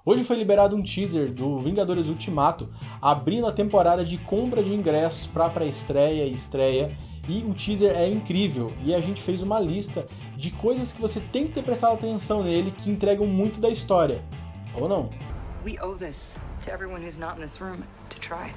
Hoje foi liberado um teaser do Vingadores Ultimato, abrindo a temporada de compra de ingressos para a pré-estreia e estreia, e o teaser é incrível, e a gente fez uma lista de coisas que você tem que ter prestado atenção nele, que entregam muito da história, ou não? We owe this to everyone who's not in this room to try.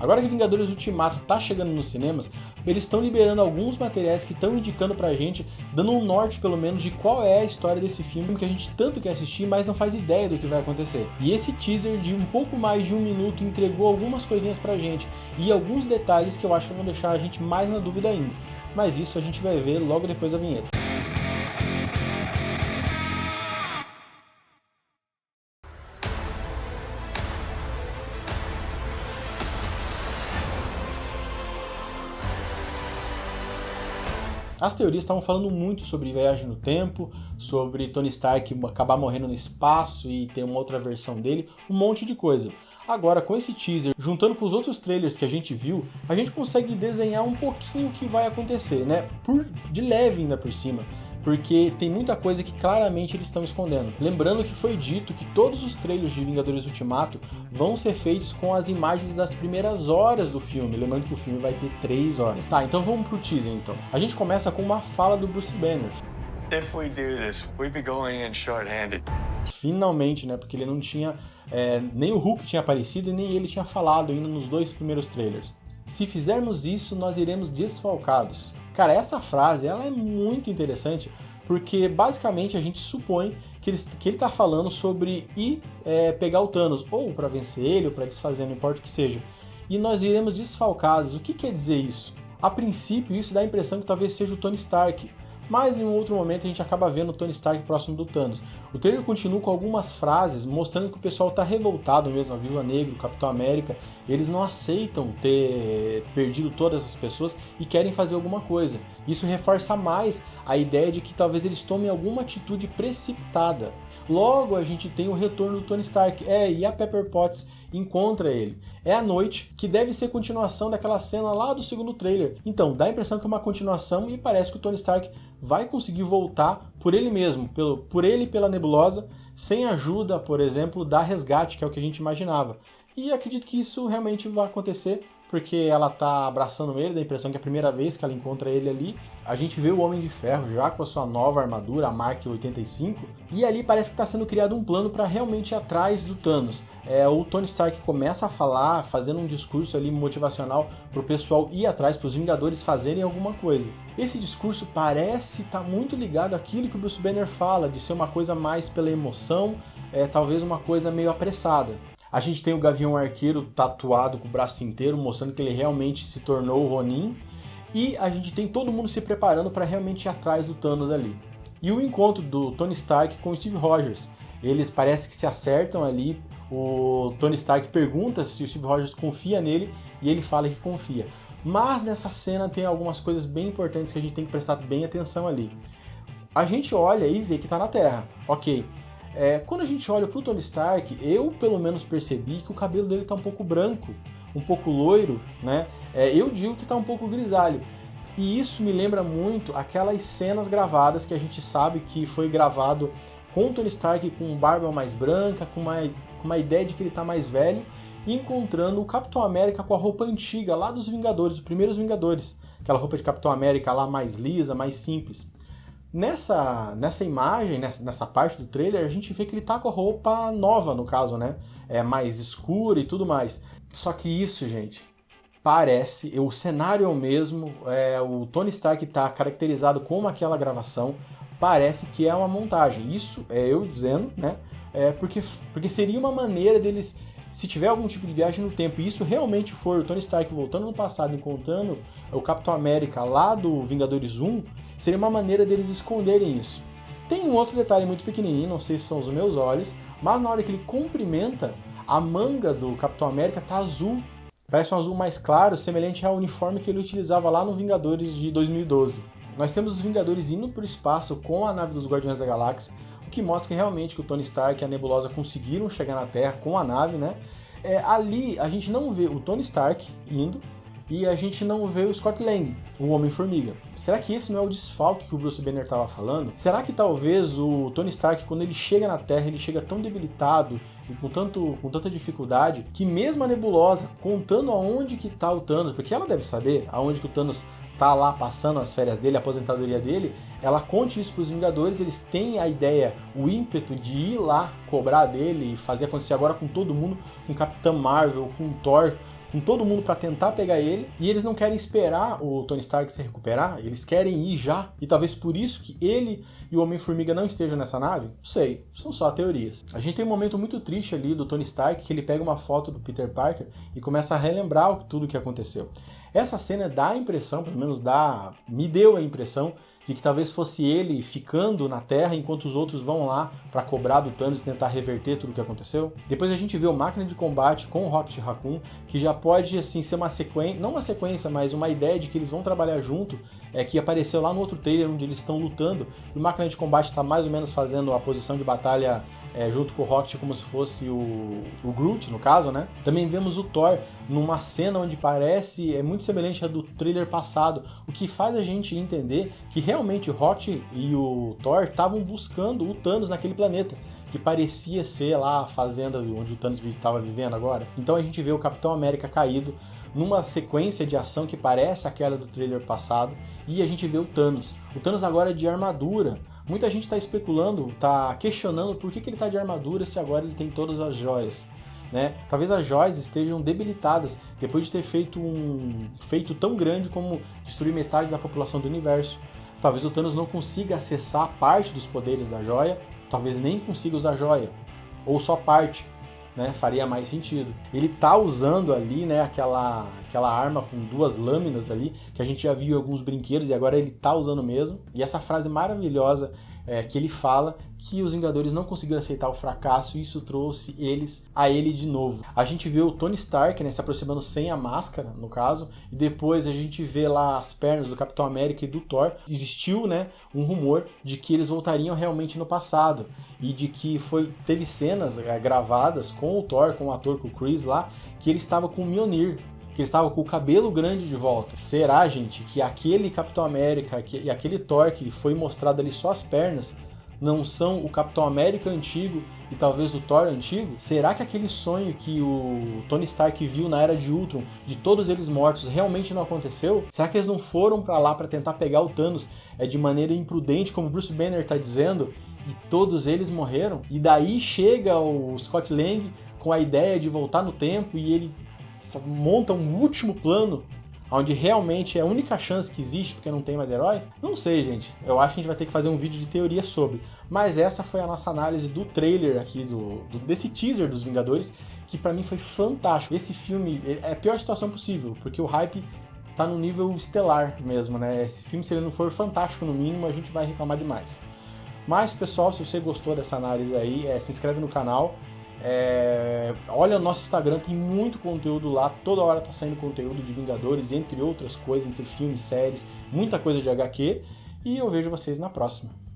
Agora que Vingadores Ultimato tá chegando nos cinemas, eles estão liberando alguns materiais que estão indicando pra gente, dando um norte pelo menos de qual é a história desse filme que a gente tanto quer assistir, mas não faz ideia do que vai acontecer. E esse teaser de um pouco mais de 1 minuto entregou algumas coisinhas pra gente e alguns detalhes que eu acho que vão deixar a gente mais na dúvida ainda. Mas isso a gente vai ver logo depois da vinheta. As teorias estavam falando muito sobre viagem no tempo, sobre Tony Stark acabar morrendo no espaço e ter uma outra versão dele, um monte de coisa. Agora, com esse teaser, juntando com os outros trailers que a gente viu, a gente consegue desenhar um pouquinho o que vai acontecer, né? De leve ainda por cima, porque tem muita coisa que claramente eles estão escondendo. Lembrando que foi dito que todos os trailers de Vingadores Ultimato vão ser feitos com as imagens das primeiras horas do filme, lembrando que o filme vai ter 3 horas. Tá, então vamos pro teaser então. A gente começa com uma fala do Bruce Banner. If we do this, we'd be going in short-handed. Finalmente, né, porque ele não tinha, nem o Hulk tinha aparecido e nem ele tinha falado ainda nos 2 primeiros trailers. Se fizermos isso, nós iremos desfalcados. Cara, essa frase ela é muito interessante porque basicamente a gente supõe que ele tá falando sobre ir pegar o Thanos, ou para vencer ele, ou para desfazer, não importa o que seja. E nós iremos desfalcados. O que quer dizer isso? A princípio, isso dá a impressão que talvez seja o Tony Stark, mas em um outro momento a gente acaba vendo o Tony Stark próximo do Thanos. O trailer continua com algumas frases mostrando que o pessoal está revoltado mesmo, a Viúva Negra, o Capitão América, eles não aceitam ter perdido todas as pessoas e querem fazer alguma coisa. Isso reforça mais a ideia de que talvez eles tomem alguma atitude precipitada. Logo a gente tem o retorno do Tony Stark, e a Pepper Potts encontra ele. É a noite, que deve ser continuação daquela cena lá do segundo trailer. Então, dá a impressão que é uma continuação e parece que o Tony Stark vai conseguir voltar por ele mesmo, por ele e pela Nebulosa, sem ajuda, por exemplo, da Resgate, que é o que a gente imaginava. E acredito que isso realmente vai acontecer, porque ela tá abraçando ele, dá a impressão que é a primeira vez que ela encontra ele ali. A gente vê o Homem de Ferro já com a sua nova armadura, a Mark 85, e ali parece que está sendo criado um plano para realmente ir atrás do Thanos. O Tony Stark começa a falar, fazendo um discurso ali motivacional pro pessoal ir atrás, pros Vingadores fazerem alguma coisa. Esse discurso parece estar muito ligado àquilo que o Bruce Banner fala, de ser uma coisa mais pela emoção, talvez uma coisa meio apressada. A gente tem o Gavião Arqueiro tatuado com o braço inteiro, mostrando que ele realmente se tornou o Ronin. E a gente tem todo mundo se preparando para realmente ir atrás do Thanos ali. E o encontro do Tony Stark com o Steve Rogers. Eles parecem que se acertam ali. O Tony Stark pergunta se o Steve Rogers confia nele e ele fala que confia. Mas nessa cena tem algumas coisas bem importantes que a gente tem que prestar bem atenção ali. A gente olha e vê que está na Terra. Ok. Quando a gente olha pro Tony Stark, eu pelo menos percebi que o cabelo dele tá um pouco branco, um pouco loiro, né? Eu digo que tá um pouco grisalho. E isso me lembra muito aquelas cenas gravadas que a gente sabe que foi gravado com o Tony Stark com barba mais branca, com uma ideia de que ele tá mais velho, e encontrando o Capitão América com a roupa antiga lá dos Vingadores, os primeiros Vingadores. Aquela roupa de Capitão América lá mais lisa, mais simples. Nessa imagem, nessa parte do trailer, a gente vê que ele tá com a roupa nova, no caso, né? Mais escura e tudo mais. Só que isso, gente, parece... O cenário é o mesmo, o Tony Stark tá caracterizado como aquela gravação, parece que é uma montagem. Isso é eu dizendo, né? Porque seria uma maneira deles... Se tiver algum tipo de viagem no tempo e isso realmente for o Tony Stark voltando no passado, encontrando o Capitão América lá do Vingadores 1, seria uma maneira deles esconderem isso. Tem um outro detalhe muito pequenininho, não sei se são os meus olhos, mas na hora que ele cumprimenta, a manga do Capitão América tá azul. Parece um azul mais claro, semelhante ao uniforme que ele utilizava lá no Vingadores de 2012. Nós temos os Vingadores indo para o espaço com a nave dos Guardiões da Galáxia, o que mostra que realmente que o Tony Stark e a Nebulosa conseguiram chegar na Terra com a nave, né? Ali a gente não vê o Tony Stark indo e a gente não vê o Scott Lang, o Homem-Formiga. Será que esse não é o desfalque que o Bruce Banner estava falando? Será que talvez o Tony Stark, quando ele chega na Terra, ele chega tão debilitado e com tanta dificuldade, que mesmo a Nebulosa, contando aonde que tá o Thanos, porque ela deve saber aonde que o Thanos tá lá passando as férias dele, a aposentadoria dele, ela conte isso pros Vingadores, eles têm a ideia, o ímpeto de ir lá cobrar dele e fazer acontecer agora com todo mundo, com Capitã Marvel, com Thor, com todo mundo para tentar pegar ele, e eles não querem esperar o Tony Stark se recuperar, eles querem ir já, e talvez por isso que ele e o Homem-Formiga não estejam nessa nave? Não sei, são só teorias. A gente tem um momento muito triste ali do Tony Stark, que ele pega uma foto do Peter Parker e começa a relembrar tudo o que aconteceu. Essa cena dá a impressão, pelo menos me deu a impressão, de que talvez fosse ele ficando na Terra enquanto os outros vão lá para cobrar do Thanos e tentar reverter tudo o que aconteceu. Depois a gente vê o Máquina de Combate com o Rocket Raccoon, que já pode assim ser uma sequência, não uma sequência, mas uma ideia de que eles vão trabalhar junto, que apareceu lá no outro trailer onde eles estão lutando, e o Máquina de Combate está mais ou menos fazendo a posição de batalha junto com o Rocket, como se fosse o Groot, no caso, né? Também vemos o Thor numa cena onde parece muito semelhante à do trailer passado, o que faz a gente entender que realmente o Rocket e o Thor estavam buscando o Thanos naquele planeta, que parecia ser lá a fazenda onde o Thanos estava vivendo agora. Então a gente vê o Capitão América caído numa sequência de ação que parece aquela do trailer passado, e a gente vê o Thanos. O Thanos agora é de armadura. Muita gente está especulando, está questionando por que ele está de armadura se agora ele tem todas as joias. Né? Talvez as joias estejam debilitadas depois de ter feito um feito tão grande como destruir metade da população do universo. Talvez o Thanos não consiga acessar parte dos poderes da joia, talvez nem consiga usar a joia, ou só parte, né? Faria mais sentido. Ele tá usando ali, né, aquela arma com duas lâminas ali, que a gente já viu em alguns brinquedos e agora ele tá usando mesmo. E essa frase maravilhosa que ele fala que os Vingadores não conseguiram aceitar o fracasso e isso trouxe a ele de novo. A gente vê o Tony Stark, né, se aproximando sem a máscara, no caso, e depois a gente vê lá as pernas do Capitão América e do Thor. Existiu, né, um rumor de que eles voltariam realmente no passado e de que teve cenas gravadas com o Thor, com o ator, com o Chris lá, que ele estava com o Mjolnir, que ele estava com o cabelo grande de volta. Será, gente, que aquele Capitão América e aquele Thor que foi mostrado ali só as pernas não são o Capitão América antigo e talvez o Thor antigo? Será que aquele sonho que o Tony Stark viu na Era de Ultron, de todos eles mortos, realmente não aconteceu? Será que eles não foram pra lá pra tentar pegar o Thanos de maneira imprudente, como o Bruce Banner tá dizendo, e todos eles morreram? E daí chega o Scott Lang com a ideia de voltar no tempo e ele monta um último plano onde realmente é a única chance que existe porque não tem mais herói? Não sei, gente. Eu acho que a gente vai ter que fazer um vídeo de teoria sobre. Mas essa foi a nossa análise do trailer aqui, desse teaser dos Vingadores, que pra mim foi fantástico. Esse filme é a pior situação possível, porque o hype tá no nível estelar mesmo, né? Esse filme, se ele não for fantástico no mínimo, a gente vai reclamar demais. Mas, pessoal, se você gostou dessa análise aí, se inscreve no canal. Olha o nosso Instagram, tem muito conteúdo lá, toda hora tá saindo conteúdo de Vingadores, entre outras coisas, entre filmes, séries, muita coisa de HQ, e eu vejo vocês na próxima.